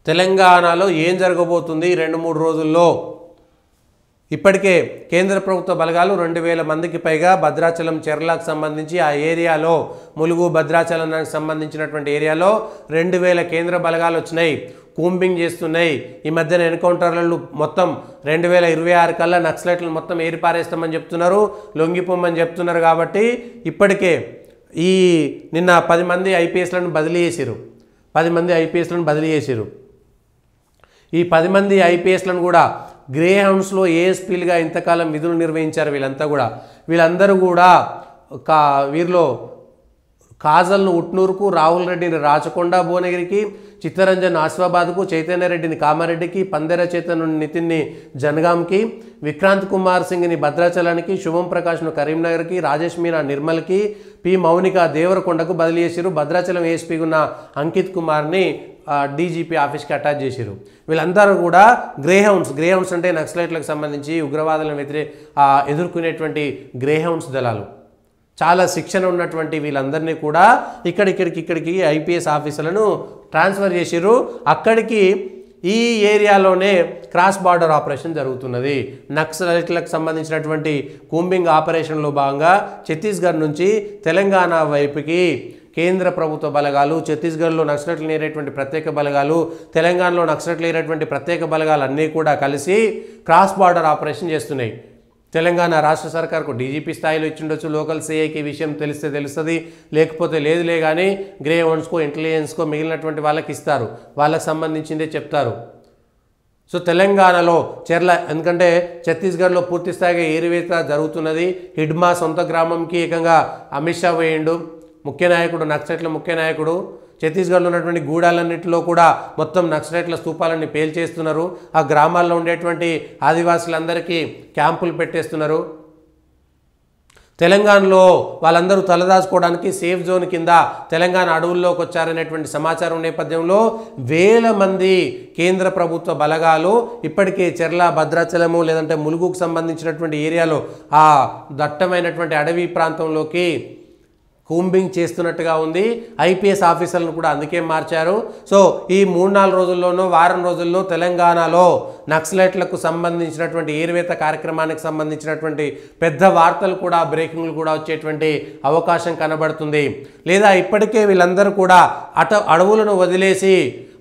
తెలంగాణలో ఏం జరగబోతుంది 2-3 రోజుల్లో? ఇప్పటికే కేంద్ర ప్రభుత్వ బలగాలు 2000 మందికి పైగా భద్రాచలం చెర్లకు సంబంధించి ఆ ఏరియాలో ములుగు భద్రాచలానికి సంబంధించినటువంటి ఏరియాలో 2000 కేంద్ర బలగాలు వచ్చినాయి, కూంబింగ్ చేస్తున్నాయి. ఈ మధ్యన ఎన్కౌంటర్లు మొత్తం 2026 కల్లా నక్సలైట్లను మొత్తం ఏరిపారేస్తామని చెప్తున్నారు, లొంగిపోమని చెప్తున్నారు. కాబట్టి ఇప్పటికే ఈ నిన్న 10 మంది ఐపీఎస్లను బదిలీ చేశారు. 10 మంది ఐపీఎస్లను బదిలీ చేశారు. ఈ 10 మంది ఐపీఎస్లను కూడా గ్రే హౌన్స్లో ఏఎస్పీలుగా ఇంతకాలం విధులు నిర్వహించారు. వీళ్ళందరూ కూడా వీరిలో కాజల్ను ఉట్నూరుకు, రాహుల్ రెడ్డిని రాచకొండ భువనగిరికి, చిత్తరంజన్ ఆసిఫాబాద్కు, చైతన్య రెడ్డిని కామారెడ్డికి, పందెర చైతన్య నితిన్ని జనగాంకి, విక్రాంత్ కుమార్ సింగ్ని భద్రాచలానికి, శుభం ప్రకాష్ను కరీంనగర్కి, రాజేష్ మీనా నిర్మల్కి, పి మౌనిక దేవరకొండకు బదిలీ చేశారు. భద్రాచలం ఏఎస్పీ ఉన్న అంకిత్ కుమార్ని డీజీపీ ఆఫీస్కి అటాచ్ చేశారు. వీళ్ళందరూ కూడా గ్రే హౌన్స్ అంటే నక్సలైట్లకు సంబంధించి ఉగ్రవాదులను ఎదుర్కొనేటువంటి గ్రే హౌన్స్ దళాలు, చాలా శిక్షణ ఉన్నటువంటి వీళ్ళందరినీ కూడా ఇక్కడికి ఐపీఎస్ ఆఫీసర్లను ట్రాన్స్ఫర్ చేశారు. అక్కడికి ఈ ఏరియాలోనే క్రాస్ బార్డర్ ఆపరేషన్ జరుగుతున్నది. నక్సలైట్లకు సంబంధించినటువంటి కూంబింగ్ ఆపరేషన్లో భాగంగా ఛత్తీస్గఢ్ నుంచి తెలంగాణ వైపుకి కేంద్ర ప్రభుత్వ బలగాలు, ఛత్తీస్గఢ్లో నక్సలైట్లు ఏరేటువంటి ప్రత్యేక బలగాలు, తెలంగాణలో నక్సలైట్లు ఏరేటువంటి ప్రత్యేక బలగాలు అన్నీ కూడా కలిసి క్రాస్ బార్డర్ ఆపరేషన్ చేస్తున్నాయి. తెలంగాణ రాష్ట్ర సర్కార్కు డీజీపీ స్థాయిలో ఇచ్చిండొచ్చు, లోకల్ సిఐకి విషయం తెలిస్తే తెలుస్తుంది, లేకపోతే లేదులే కానీ గ్రే హౌన్స్కో ఇంటెలిజెన్స్కో మిగిలినటువంటి వాళ్ళకి ఇస్తారు, వాళ్ళకి సంబంధించిందే చెప్తారు. సో తెలంగాణలో ఎందుకంటే ఛత్తీస్గఢ్లో పూర్తి స్థాయిగా ఏరివేత జరుగుతున్నది. హిడ్మా సొంత గ్రామంకి ఏకంగా అమిత్ షా వేయండు, ముఖ్య నాయకుడు, నక్సలైట్ల ముఖ్య నాయకుడు. ఛత్తీస్గఢ్లో ఉన్నటువంటి గూడాలన్నింటిలో కూడా మొత్తం నక్సలైట్ల స్తూపాలన్నీ పేల్చేస్తున్నారు. ఆ గ్రామాల్లో ఉండేటువంటి ఆదివాసులందరికీ క్యాంపులు పెట్టేస్తున్నారు. తెలంగాణలో వాళ్ళందరూ తలదాచుకోవడానికి సేఫ్ జోన్ కింద తెలంగాణ అడవుల్లోకి వచ్చారనేటువంటి సమాచారం నేపథ్యంలో 1000 మంది కేంద్ర ప్రభుత్వ బలగాలు ఇప్పటికే చెర్ల, భద్రాచలము లేదంటే ములుగుకు సంబంధించినటువంటి ఏరియాలో ఆ దట్టమైనటువంటి అడవి ప్రాంతంలోకి కూంబింగ్ చేస్తున్నట్టుగా ఉంది. ఐపీఎస్ ఆఫీసర్లను కూడా అందుకే మార్చారు. సో ఈ 3-4 రోజుల్లోనూ, వారం రోజుల్లో తెలంగాణలో నక్సలైట్లకు సంబంధించినటువంటి ఏరివేత కార్యక్రమానికి సంబంధించినటువంటి పెద్ద వార్తలు కూడా, బ్రేకింగ్లు కూడా వచ్చేటువంటి అవకాశం కనబడుతుంది. లేదా ఇప్పటికే వీళ్ళందరూ కూడా అడవులను వదిలేసి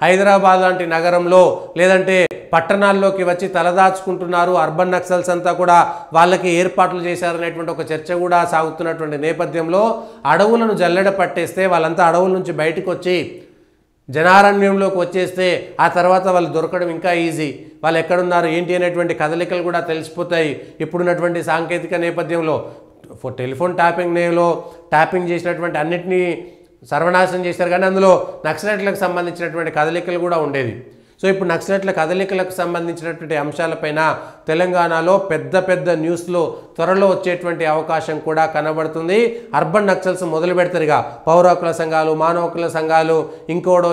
హైదరాబాద్ లాంటి నగరంలో లేదంటే పట్టణాల్లోకి వచ్చి తలదాచుకుంటున్నారు. అర్బన్ నక్సల్స్ అంతా కూడా వాళ్ళకి ఏర్పాట్లు చేశారనేటువంటి ఒక చర్చ కూడా సాగుతున్నటువంటి నేపథ్యంలో అడవులను జల్లెడ పట్టేస్తే వాళ్ళంతా అడవుల నుంచి బయటకు వచ్చి జనారణ్యంలోకి వచ్చేస్తే ఆ తర్వాత వాళ్ళు దొరకడం ఇంకా ఈజీ. వాళ్ళు ఎక్కడున్నారు ఏంటి అనేటువంటి కదలికలు కూడా తెలిసిపోతాయి. ఇప్పుడున్నటువంటి సాంకేతిక నేపథ్యంలో టెలిఫోన్ ట్యాపింగ్ చేసినటువంటి అన్నిటినీ సర్వనాశనం చేశారు, కానీ అందులో నక్సలైట్లకు సంబంధించినటువంటి కదలికలు కూడా ఉండేది. సో ఇప్పుడు నక్సలైట్ల కదలికలకు సంబంధించినటువంటి అంశాలపైన తెలంగాణలో పెద్ద న్యూస్లో త్వరలో వచ్చేటువంటి అవకాశం కూడా కనబడుతుంది. అర్బన్ నక్సల్స్ మొదలు పెడతారుగా, పౌర హక్కుల సంఘాలు, మానవ హక్కుల సంఘాలు, ఇంకోడో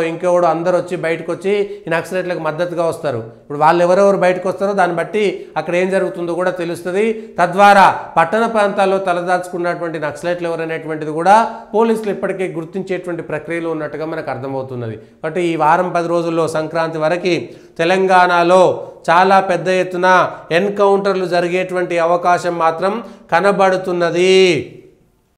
అందరూ వచ్చి బయటకు వచ్చి ఈ నక్సలైట్లకు మద్దతుగా వస్తారు. ఇప్పుడు వాళ్ళు ఎవరెవరు బయటకు వస్తారో దాన్ని బట్టి అక్కడ ఏం జరుగుతుందో కూడా తెలుస్తుంది. తద్వారా పట్టణ ప్రాంతాల్లో తలదాచుకున్నటువంటి నక్సలైట్లు ఎవరనేటువంటిది కూడా పోలీసులు ఇప్పటికే గుర్తించేటువంటి ప్రక్రియలో ఉన్నట్టుగా మనకు అర్థమవుతున్నది. కాబట్టి ఈ వారం 10 రోజుల్లో సంక్రాంతి వరకు తెలంగాణలో చాలా పెద్ద ఎత్తున ఎన్కౌంటర్లు జరిగేటువంటి అవకాశం మాత్రం కనబడుతున్నది.